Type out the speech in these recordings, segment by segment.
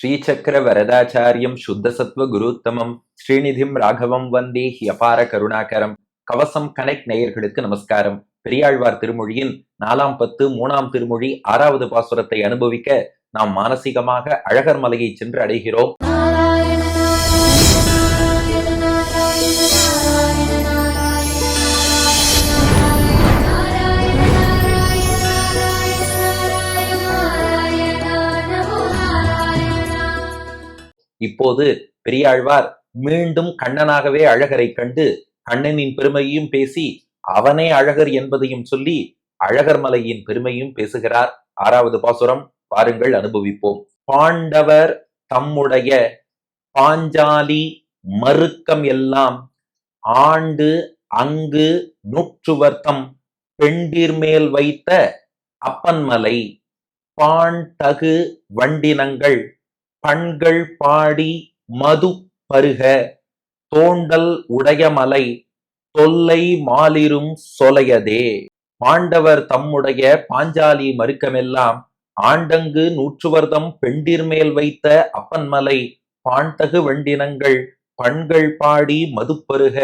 ஸ்ரீசக்கர வரதாச்சாரியம் சுத்தசத்வ குருத்தமம் ஸ்ரீநிதிம் ராகவம் வந்தே அபார கருணாகரம். கவசம் கனெக்ட் நேயர்களுக்கு நமஸ்காரம். பெரியாழ்வார் திருமொழியின் 4ஆம் பத்து 3ஆம் திருமொழி 6வது பாசுரத்தை அனுபவிக்க நாம் மானசீகமாக அழகர் மலையை சென்று அடைகிறோம். இப்போது பெரியாழ்வார் மீண்டும் கண்ணனாகவே அழகரை கண்டு கண்ணனின் பெருமையையும் பேசி அவனே அழகர் என்பதையும் சொல்லி அழகர் மலையின் பெருமையும் பேசுகிறார். 6வது பாசுரம் வாருங்கள் அனுபவிப்போம். பாண்டவர் தம்முடைய பாஞ்சாலி மறுக்கம் எல்லாம் ஆண்டு அங்கு நூற்றுவர்த்தம் பெண்டிர் மேல் வைத்த அப்பன்மலை பாண்டகு வண்டினங்கள் பண்கள் பாடி மது பருக தோண்டல் உடையமலை தொல்லை மாலிரும் சொலையதே. பாண்டவர் தம்முடைய பாஞ்சாலி மறுக்கமெல்லாம் ஆண்டங்கு நூற்றுவர்தம் பெண்டிர் மேல் வைத்த அப்பன்மலை பாண்டகு வண்டினங்கள் பண்கள் பாடி மதுப்பருக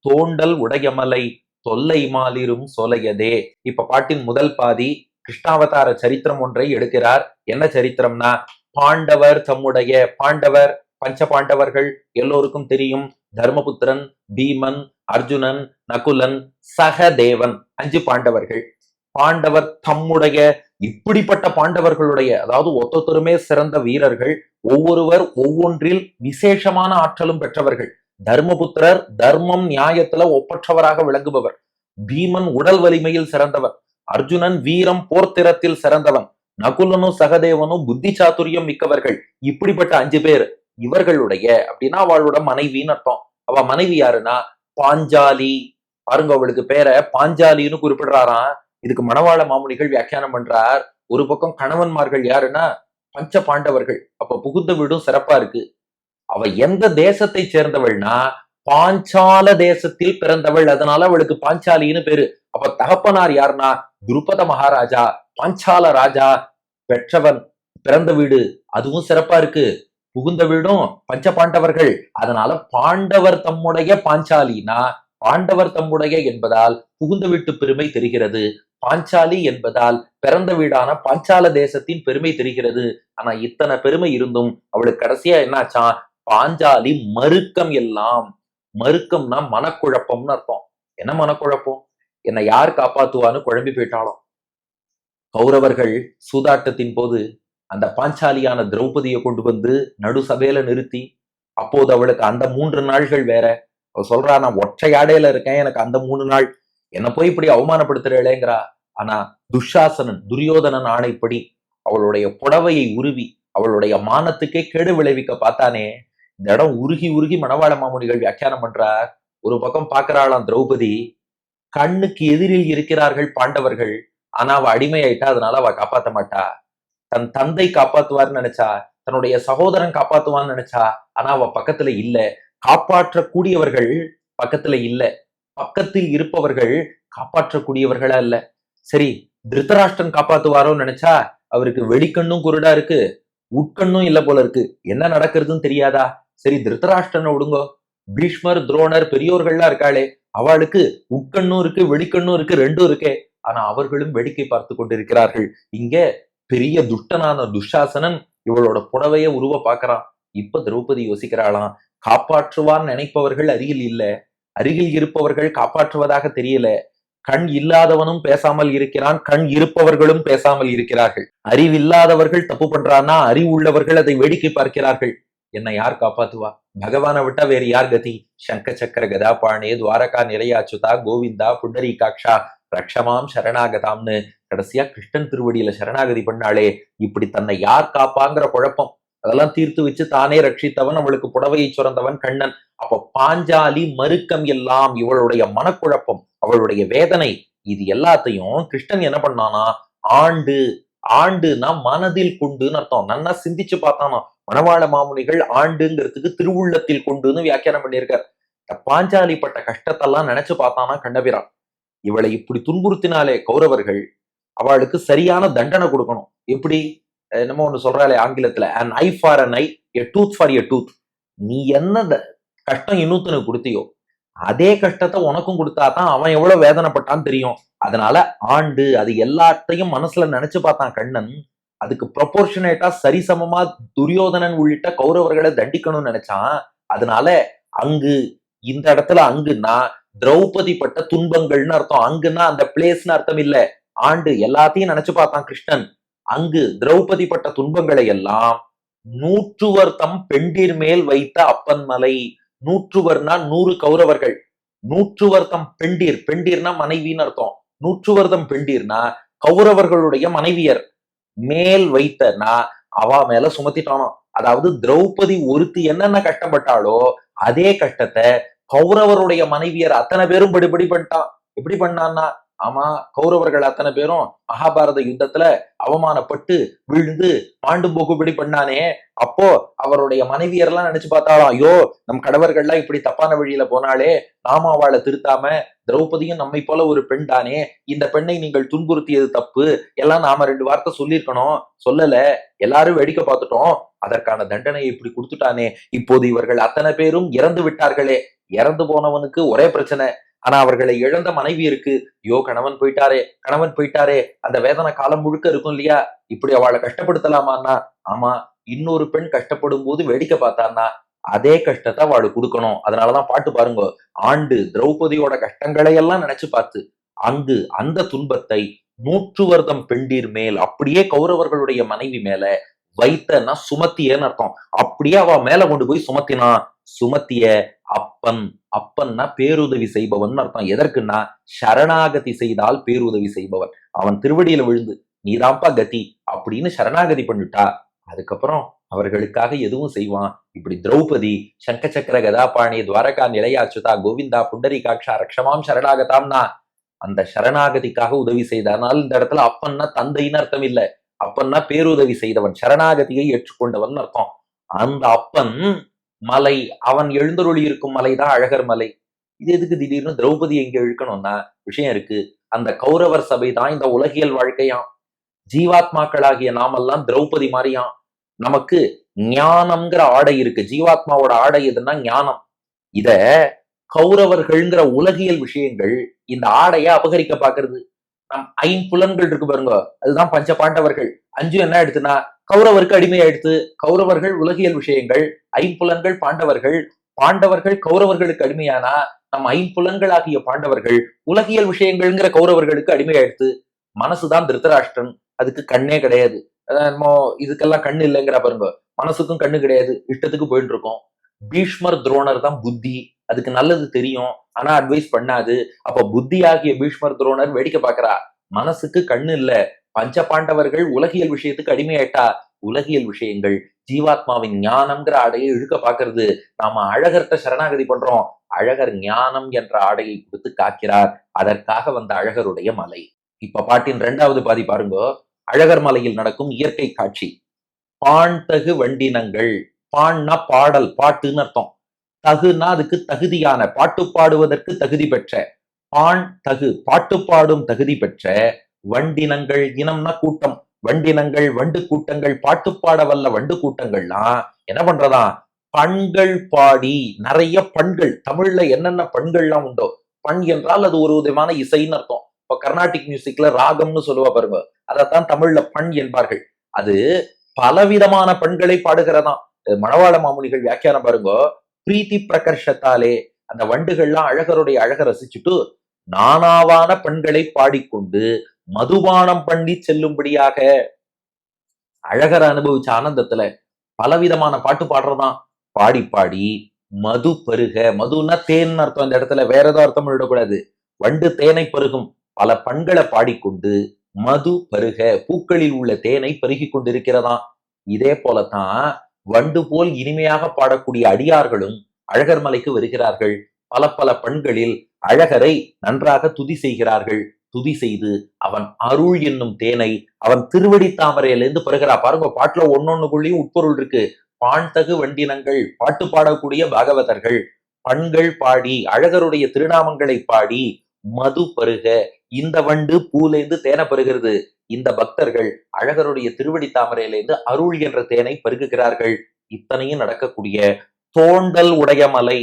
தோண்டல் உடையமலை தொல்லை மாலிரும் சொலையதே. இப்ப பாட்டின் முதல் பாதி கிருஷ்ணாவதார சரித்திரம் ஒன்றை எடுக்கிறார். என்ன சரித்திரம்னா, பாண்டவர் தம்முடைய, பாண்டவர் பஞ்ச பாண்டவர்கள் எல்லோருக்கும் தெரியும். தர்மபுத்திரன், பீமன், அர்ஜுனன், நகுலன், சகதேவன் 5 பாண்டவர்கள். பாண்டவர் தம்முடைய, இப்படிப்பட்ட பாண்டவர்களுடைய, அதாவது ஒத்தொத்தருமே சிறந்த வீரர்கள், ஒவ்வொருவர் ஒவ்வொன்றில் விசேஷமான ஆற்றலும் பெற்றவர்கள். தர்மபுத்திரர் தர்மம் நியாயத்துல ஒப்பற்றவராக விளங்குபவர். பீமன் உடல் வலிமையில் சிறந்தவர். அர்ஜுனன் வீரம் போர்த்திறத்தில் சிறந்தவன். நகுலனும் சகதேவனும் புத்தி சாதுரியம் மிக்கவர்கள். இப்படிப்பட்ட 5 பேர் இவர்களுடைய, அப்படின்னா அவளோட மனைவின்னு அர்த்தம். அவ மனைவி யாருன்னா பாஞ்சாலி. பாருங்க, அவளுக்கு பேரை பாஞ்சாலின்னு குறிப்பிடுறாராம். இதுக்கு மணவாள மாமுனிகள் வியாக்கியானம் பண்றார். ஒரு பக்கம் கணவன்மார்கள் யாருன்னா பஞ்ச பாண்டவர்கள். அப்ப புகுந்த வீடும் சிறப்பா இருக்கு. அவ எந்த தேசத்தை சேர்ந்தவள்னா பாஞ்சால தேசத்தில் பிறந்தவள், அதனால அவளுக்கு பாஞ்சாலின்னு பேரு. அப்ப தகப்பனார் யாருன்னா துருபத மகாராஜா, பாஞ்சால ராஜா பெற்றவன். பிறந்த வீடு அதுவும் சிறப்பா இருக்கு, புகுந்த வீடும் பஞ்ச பாண்டவர்கள். அதனால பாண்டவர் தம்முடைய பாஞ்சாலினா, பாண்டவர் தம்முடைய என்பதால் புகுந்த வீட்டு பெருமை தெரிகிறது, பாஞ்சாலி என்பதால் பிறந்த வீடான பாஞ்சால தேசத்தின் பெருமை தெரிகிறது. ஆனா இத்தனை பெருமை இருந்தும் அவளுக்கு கடைசியா என்னாச்சான், பாஞ்சாலி மறுக்கம் எல்லாம். மறுக்கம்னா மனக்குழப்பம்னு அர்த்தம். என்ன மனக்குழப்பம்? என்னை யார் காப்பாத்துவான்னு குழம்பி போயிட்டாலும். கௌரவர்கள் சூதாட்டத்தின் போது அந்த பாஞ்சாலியான திரௌபதியை கொண்டு வந்து நடு சபையில நிறுத்தி, அப்போது அவளுக்கு அந்த 3 நாள்கள் வேற. அவ சொல்றா, நான் ஒற்றையாடையில இருக்கேன், எனக்கு அந்த 3 நாள், என்ன போய் இப்படி அவமானப்படுத்துறேங்கிறா. ஆனா துஷாசனன், துரியோதனன் ஆணைப்படி அவளுடைய புடவையை உருவி அவளுடைய மானத்துக்கே கேடு விளைவிக்க பார்த்தானே. இந்த இடம் உருகி உருகி மணவாள மாமுனிகள் வியாக்கியானம் பண்றார். ஒரு பக்கம் பாக்குறாளாம் திரௌபதி, கண்ணுக்கு எதிரில் இருக்கிறார்கள் பாண்டவர்கள், ஆனா அவ அடிமையாயிட்டா, அதனால அவ காப்பாத்த மாட்டா. தன் தந்தை காப்பாத்துவார்னு நினைச்சா, தன்னுடைய சகோதரன் காப்பாத்துவான்னு நினைச்சா, ஆனா அவ பக்கத்துல இல்ல. காப்பாற்றக்கூடியவர்கள் பக்கத்துல இல்ல. பக்கத்தில் இருப்பவர்கள் காப்பாற்றக்கூடியவர்களா இல்ல. சரி, திருத்தராஷ்டிரன் காப்பாத்துவாரோன்னு நினைச்சா, அவருக்கு வெளிக்கண்ணும் குருடா இருக்கு, உட்கண்ணும் இல்ல போல இருக்கு. என்ன நடக்கிறதுன்னு தெரியாதா? சரி, திருத்தராஷ்டிரனை விடுங்கோ, பீஷ்மர், துரோணர் பெரியோர்கள்லாம் இருக்காளே, அவளுக்கு உட்கண்ணும் இருக்கு வெளிக்கண்ணும் இருக்கு, ரெண்டும் இருக்கே. ஆனா அவர்களும் வேடிக்கை பார்த்து கொண்டிருக்கிறார்கள். இங்க பெரிய துஷ்டனான துஷாசனன் இவளோட புடவைய உருவ பாக்குறான். இப்ப திரௌபதி யோசிக்கிறாளாம், காப்பாற்றுவான்னு நினைப்பவர்கள் அருகில் இல்ல, அருகில் இருப்பவர்கள் காப்பாற்றுவதாக தெரியல. கண் இல்லாதவனும் பேசாமல் இருக்கிறான், கண் இருப்பவர்களும் பேசாமல் இருக்கிறார்கள். அறிவில்லாதவர்கள் தப்பு பண்றான்னா அறிவுள்ளவர்கள் அதை வேடிக்கை பார்க்கிறார்கள். என்னை யார் காப்பாத்துவா? பகவானை விட்டா வேறு யார் கதி? சங்க சக்கர கதாபாணே துவாரகா நிலையாச்சுதா கோவிந்தா புண்டரீகாட்சா ரக்ஷமாம் சரணாகதாம்னு கடைசியா கிருஷ்ணன் திருவடியில சரணாகதி பண்ணாளே. இப்படி தன்னை யார் காப்பாங்கிற குழப்பம் அதெல்லாம் தீர்த்து வச்சு தானே ரட்சித்தவன், அவளுக்கு புடவையை சுரந்தவன் கண்ணன். அப்ப பாஞ்சாலி மறுக்கம் எல்லாம், இவளுடைய மனக்குழப்பம், அவளுடைய வேதனை, இது எல்லாத்தையும் கிருஷ்ணன் என்ன பண்ணானா, ஆண்டு, ஆண்டுனா மனதில் கொண்டுன்னு அர்த்தம். நன்னா சிந்திச்சு பார்த்தானா. மணவாள மாமுனிகள் ஆண்டுங்கிறதுக்கு திருவுள்ளத்தில் கொண்டுன்னு வியாக்கியானம் பண்ணியிருக்கார். பாஞ்சாலி பட்ட கஷ்டத்தெல்லாம் நினைச்சு பார்த்தானா கண்ணபிரான். இவளை இப்படி துன்புறுத்தினாலே கௌரவர்கள், அவளுக்கு சரியான தண்டனை கொடுக்கணும். எப்படி? என்னமோ ஒண்ணு சொல்றாளே ஆங்கிலத்துல, an eye for an eye, a tooth for a tooth. நீ என்ன கஷ்டம் இன்னொருத்தனுக்கு கொடுத்தியோ அதே கஷ்டத்தை உனக்கும் கொடுத்தாதான் அவன் எவ்வளவு வேதனைப்பட்டான்னு தெரியும். அதனால ஆண்டு அது எல்லாத்தையும் மனசுல நினைச்சு பார்த்தான் கண்ணன். அதுக்கு ப்ரொபோர்ஷனேட்டா சரிசமமா துரியோதனன் உள்ளிட்ட கௌரவர்களை தண்டிக்கணும்னு நினைச்சான். அதனால அங்கு இந்த இடத்துல அங்குன்னா திரௌபதி பட்ட துன்பங்கள்னு அர்த்தம். அங்குன்னா அந்த பிளேஸ்னு அர்த்தம் இல்ல. ஆண்டு எல்லாத்தையும் நினைச்சு பார்த்தான் கிருஷ்ணன். அங்கு திரௌபதி பட்ட துன்பங்களை எல்லாம் நூற்றுவர் தம் பெண்டிர் மேல் வைத்த அப்பன் மலை. நூற்றுவர்னா 100 கௌரவர்கள். நூற்றுவர்த்தம் பெண்டிர், பெண்டிர்னா மனைவின்னு அர்த்தம். நூற்றுவர்தம் பெண்டிர்னா கௌரவர்களுடைய மனைவியர். மேல் வைத்தனா அவ மேல சுமத்திட்டானோ. அதாவது திரௌபதி ஒருத்தி என்னென்ன கஷ்டப்பட்டாலோ அதே கஷ்டத்தை கௌரவருடைய மனைவியர் அத்தனை பேரும் படிப்படி பண்ணிட்டான். எப்படி பண்ணான்னா, ஆமா, கௌரவர்கள் அத்தனை பேரும் மகாபாரத யுத்தத்துல அவமானப்பட்டு விழுந்து மாண்டு போகுபடி பண்ணானே. அப்போ அவருடைய மனைவியர்லாம் நினைச்சு பார்த்தாலும், ஐயோ நம் கடவர்கள்லாம் இப்படி தப்பான வழியில போனாலே, நாம அவளை திருத்தாம, திரௌபதியும் நம்மை போல ஒரு பெண் தானே, இந்த பெண்ணை நீங்கள் துன்புறுத்தியது தப்பு, எல்லாம் நாம 2 வார்த்தை சொல்லியிருக்கணும், சொல்லல, எல்லாரும் வேடிக்கை பார்த்துட்டோம், அதற்கான தண்டனையை இப்படி கொடுத்துட்டானே. இப்போது இவர்கள் அத்தனை பேரும் இறந்து விட்டார்களே. இறந்து போனவனுக்கு ஒரே பிரச்சனை, ஆனா அவர்களை இழந்த மனைவி இருக்கு. ஐயோ கணவன் போயிட்டாரே, கணவன் போயிட்டாரே, அந்த வேதனை காலம் முழுக்க இருக்கும் இல்லையா. இப்படி அவளை கஷ்டப்படுத்தலாமான்னா, ஆமா, இன்னொரு பெண் கஷ்டப்படும் போது வேடிக்கை பார்த்தான்னா அதே கஷ்டத்தை அவளை கொடுக்கணும். அதனாலதான் பாட்டு பாருங்க, ஆண்டு திரௌபதியோட கஷ்டங்களை எல்லாம் நினைச்சு பார்த்து அங்கு அந்த துன்பத்தை 100 வருடம் பெண்டிர் மேல் அப்படியே கௌரவர்களுடைய மனைவி மேல வைத்தன்னா சுமத்தியன்னு அர்த்தம். அப்படியே அவ மேல கொண்டு போய் சுமத்தினா. சுமத்திய அப்பன், அப்பன்னா பேருதவி செய்பவன் அர்த்தம். எதற்குன்னா சரணாகதி செய்தால் பேருதவி செய்பவன். அவன் திருவடியில விழுந்து நீதாம்பா கதி அப்படின்னு சரணாகதி பண்ணிட்டா, அதுக்கப்புறம் அவர்களுக்காக எதுவும் செய்வான். இப்படி திரௌபதி சங்க சக்கர கதாபாணி துவாரகா நிலையாச்சுதா கோவிந்தா புண்டரிகாட்சா ரக்ஷமாம் சரணாகதாம்னா அந்த சரணாகதிக்காக உதவி செய்தனால் இந்த இடத்துல அப்பன்னா தந்தைன்னு அர்த்தம் இல்ல. அப்பன்னா பேருதவி செய்தவன், சரணாகதியை ஏற்றுக்கொண்டவன் அர்த்தம். அந்த அப்பன் மலை, அவன் எழுந்தருளி இருக்கும் மலைதான் அழகர் மலை. இது எதுக்கு திடீர்னு திரௌபதி எங்க இழுக்கணும்னா விஷயம் இருக்கு. அந்த கௌரவர் சபை தான் இந்த உலகியல் வாழ்க்கையாம். ஜீவாத்மாக்களாகிய நாமெல்லாம் திரௌபதி மாதிரியாம். நமக்கு ஞானம்ங்கிற ஆடை இருக்கு. ஜீவாத்மாவோட ஆடை எதுன்னா ஞானம். இத கௌரவர்கள்ங்கிற உலகியல் விஷயங்கள் இந்த ஆடையை அபகரிக்க பாக்குறது. நம் 5 புலன்கள் இருக்கு பாருங்க, அதுதான் பஞ்ச பாண்டவர்கள். 5 என்ன எடுத்துனா கௌரவருக்கு அடிமையாயிடுத்து. கௌரவர்கள் உலகியல் விஷயங்கள், 5 புலன்கள் பாண்டவர்கள். பாண்டவர்கள் கௌரவர்களுக்கு அடிமையானா நம் 5 புலன்கள் ஆகிய பாண்டவர்கள் உலகியல் விஷயங்கள்ங்கிற கௌரவர்களுக்கு அடிமையாயிடுத்து. மனசுதான் திருத்தராஷ்டிரன், அதுக்கு கண்ணே கிடையாது. இதுக்கெல்லாம் கண்ணு இல்லைங்கிற பாருங்க, மனசுக்கும் கண்ணு கிடையாது, இஷ்டத்துக்கு போயிட்டு இருக்கோம். பீஷ்மர் துரோணர் தான் புத்தி, அதுக்கு நல்லது தெரியும் ஆனா அட்வைஸ் பண்ணாது. அப்ப புத்தி ஆகிய பீஷ்மர் துரோணர் வேடிக்கை பாக்குறா. மனசுக்கு கண்ணு இல்ல. பஞ்ச பாண்டவர்கள் உலகியல் விஷயத்துக்கு அடிமையாயிட்டா. உலகியல் விஷயங்கள் ஜீவாத்மாவின் ஞானம்ங்கிற ஆடையை இழுக்க பாக்குறது. நாம அழகர்கிட்ட சரணாகதி பண்றோம். அழகர் ஞானம் என்ற ஆடையை கொடுத்து காக்கிறார். அதற்காக வந்த அழகருடைய மலை. இப்ப பாட்டின் 2வது பாதி பாருங்க. அழகர் மலையில் நடக்கும் இயற்கை காட்சி. பாண் தகு வண்டினங்கள். பாண்னா பாடல், பாட்டுன்னு அர்த்தம். தகுனா அதுக்கு தகுதியான, பாட்டு பாடுவதற்கு தகுதி பெற்ற. பாண் தகு, பாட்டு பாடும் தகுதி பெற்ற. வண்டினங்கள், இனம்னா கூட்டம். வண்டினங்கள் வண்டு கூட்டங்கள், பாட்டு பாட வல்ல வண்டு கூட்டங்கள்லாம் என்ன பண்றதா, பண்கள் பாடி. நிறைய பண்கள், தமிழ்ல என்னென்ன பண்கள்லாம் உண்டோ. பண் என்றால் அது ஒரு விதமான இசைன்னு அர்த்தம். இப்ப கர்நாடிக் மியூசிக்ல ராகம்னு சொல்லுவா பாருங்க, அதைத்தான் தமிழ்ல பண் என்பார்கள். அது பலவிதமான பண்களை பாடுகிறதாம். மணவாள மாமுனிகள் வியாக்கியானம் பாருங்க, பிரீத்தி பிரகர்ஷத்தாலே அந்த வண்டுகள்லாம் அழகருடைய அழக ரசிச்சுட்டு நானாவான பெண்களை பாடிக்கொண்டு மதுபானம் பண்ணி செல்லும்படியாக அழகர் அனுபவிச்ச ஆனந்தத்துல பலவிதமான பாட்டு பாடுறதான். பாடி பாடி மது பருக. மதுன்னா தேன் அர்த்தம். இந்த இடத்துல வேற ஏதோ அர்த்தம் விடக்கூடாது. வண்டு தேனை பருகும். பல பண்களை பாடிக்கொண்டு மது பருக, பூக்களில் உள்ள தேனை பருகி கொண்டிருக்கிறதாம். இதே போலத்தான் வண்டு போல் இனிமையாக பாடக்கூடிய அடியார்களும் அழகர் மலைக்கு வருகிறார்கள். பல பல பண்களில் அழகரை நன்றாக துதி செய்கிறார்கள். துதி செய்து அவன் அருள் என்னும் தேனை அவன் திருவடி தாமரையிலிருந்து பருகிறா. பாருங்க, பாட்டுல ஒன்னொன்னுக்குள்ளேயும் உட்பொருள் இருக்கு. பாண் தகு வண்டினங்கள், பாட்டு பாடக்கூடிய பாகவதர்கள் பண்கள் பாடி அழகருடைய திருநாமங்களை பாடி மது பருக. இந்த வண்டு பூலேந்து தேனை பருகிறது. இந்த பக்தர்கள் அழகருடைய திருவடி தாமரையிலிருந்து அருள் என்ற தேனை பருகுகிறார்கள். இத்தனையும் நடக்கக்கூடிய தோண்டல் உடைய மலை.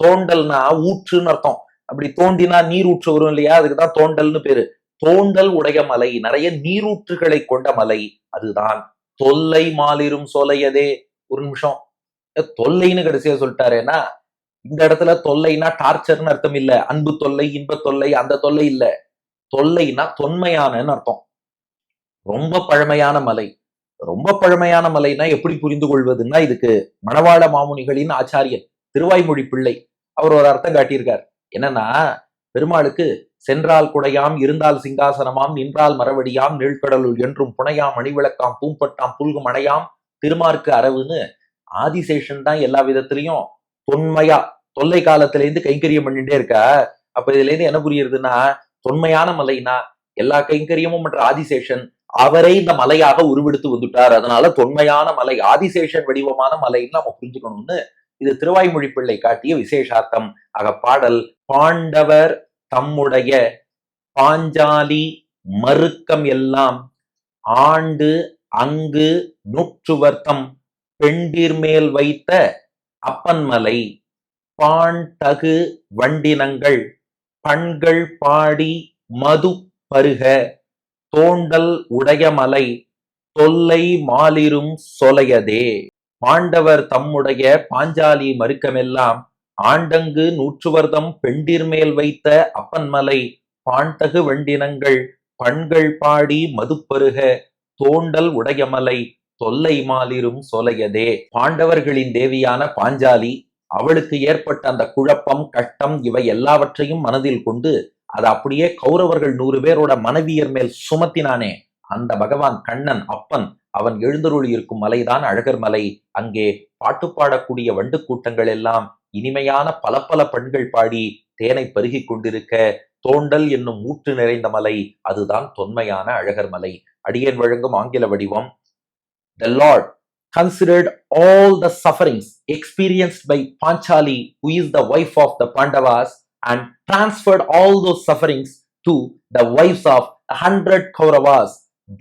தோண்டல்னா ஊற்றுன்னு அர்த்தம். அப்படி தோண்டினா நீர் ஊற்று வரும் இல்லையா, அதுக்குதான் தோண்டல்னு பேரு. தோண்டல் உடைய மலை, நிறைய நீரூற்றுகளை கொண்ட மலை. அதுதான் தொல்லை மாலிரும் சோலையதே. ஒரு நிமிஷம், தொல்லைன்னு கடைசியா சொல்லிட்டாரேன்னா, இந்த இடத்துல தொல்லைனா டார்ச்சர்னு அர்த்தம் இல்ல. அன்பு தொல்லை, இன்ப தொல்லை, அந்த தொல்லை இல்ல. தொல்லைனா தொன்மையானன்னு அர்த்தம். ரொம்ப பழமையான மலை. ரொம்ப பழமையான மலைனா எப்படி புரிந்து கொள்வதுன்னா, இதுக்கு மணவாள மாமுனிகளின் ஆச்சாரியன் திருவாய்மொழி பிள்ளை அவர் ஒரு அர்த்தம் காட்டியிருக்கார். என்னன்னா, பெருமாளுக்கு சென்றால் குடையாம், இருந்தால் சிங்காசனமாம், நின்றால் மரவடியாம், நீழ்கடலுள் என்றும் புனையாம், மணிவிளக்காம், பூம்பட்டாம், புல்கும் அணையாம், திருமார்க்கு அரவுன்னு ஆதிசேஷன் தான் எல்லா விதத்திலையும் தொன்மையா தொல்லை காலத்திலேருந்து கைங்கரியம் பண்ணிட்டே இருக்கா. அப்ப இதுல இருந்து என்ன புரியுதுன்னா, தொன்மையான மலைனா எல்லா கைங்கரியமும் பண்ற ஆதிசேஷன் அவரை இந்த மலையாக உருவெடுத்து வந்துட்டார். அதனால தொன்மையான மலை, ஆதிசேஷன் வடிவமான மலைன்னு நம்ம புரிஞ்சுக்கணும்னு இது திருவாய்மொழி பிள்ளை காட்டிய விசேஷார்த்தம். ஆக பாடல் பாண்டவர் தம்முடைய பாஞ்சாலி மறுக்கம் எல்லாம் ஆண்டு அங்கு நூற்றுவர்த்தம் பெண்டிர் மேல் வைத்த அப்பன்மலை பாண்டகு வண்டினங்கள் பண்கள் பாடி மது பருக தோண்டல் உடையமலை தொல்லை மாலிரும் சொலையதே. பாண்டவர் தம்முடைய பாஞ்சாலி மறுக்கமெல்லாம் ஆண்டங்கு நூற்றுவர்தம் பெண்டிர் மேல் வைத்த அப்பன்மலை பாண்டகு வண்டினங்கள் பண்கள் பாடி மதுப்பருக தோண்டல் உடையமலை தொல்லை மாலிரும் சொலையதே. பாண்டவர்களின் தேவியான பாஞ்சாலி, அவளுக்கு ஏற்பட்ட அந்த குழப்பம், கஷ்டம், இவை எல்லாவற்றையும் மனதில் கொண்டு அதை அப்படியே கௌரவர்கள் 100 பேரோட மனைவியர் மேல் சுமத்தினானே, அந்த பகவான் கண்ணன் அப்பன் அவன் எழுந்தருளி இருக்கும் மலைதான் அழகர் மலை. அங்கே பாட்டு பாடக்கூடிய வண்டு கூட்டங்கள் எல்லாம் இனிமையான பல பல பெண்கள் பாடி தேனை பருகி கொண்டிருக்க தோண்டல் என்னும் ஊற்று நிறைந்த மலை, அதுதான் தொன்மையான அழகர் மலை. அடியேன் வழங்கும் ஆங்கில வடிவம். The Lord considered all the sufferings experienced by Panchali, who is the wife of the Pandavas, and transferred all those sufferings to the wives of 100 Kauravas.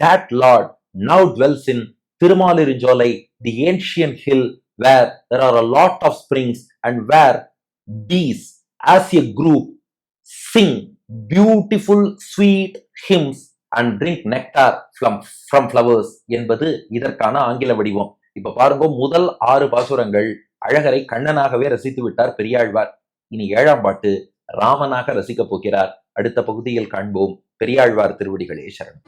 That Lord now dwells in Tirumalirunjolai, the ancient hill where there are a lot of springs and where bees as a group sing beautiful sweet hymns and drink nectar from flowers என்பது இதற்கான ஆங்கில வடிவம். இப்ப பாருங்க, முதல் 6 பாசுரங்கள் அழகரை கண்ணனாகவே ரசித்து விட்டார் பெரியாழ்வார். இனி 7ஆம் பாட்டு ராமனாக ரசிக்கப் போகிறார். அடுத்த பகுதியில் காண்போம். பெரியாழ்வார் திருவடிகளே சரணம்.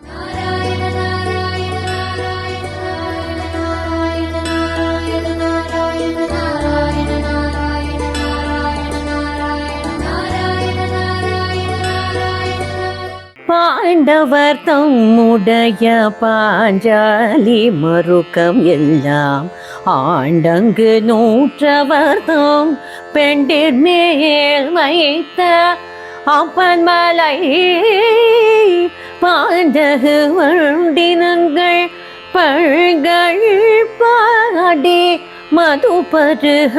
பாண்டவர் தம்முடைய பாஞ்சாலி மறுக்கம் எல்லாம் ஆண்டங்கு நூற்றவர்தம் பெண்டிர் மேல் வைத்த அப்பன்மலை பாண்டகு வண்டினங்கள் பல்கள் பாடி மது பருக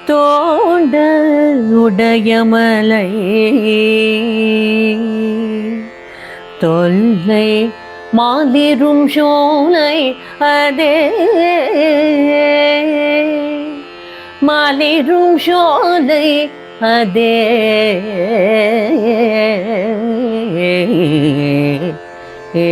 தோண்டல் உடையமலை தொல்லை மாலிரும் சோலை அதே மாலிரும் சோலை அதே ஏ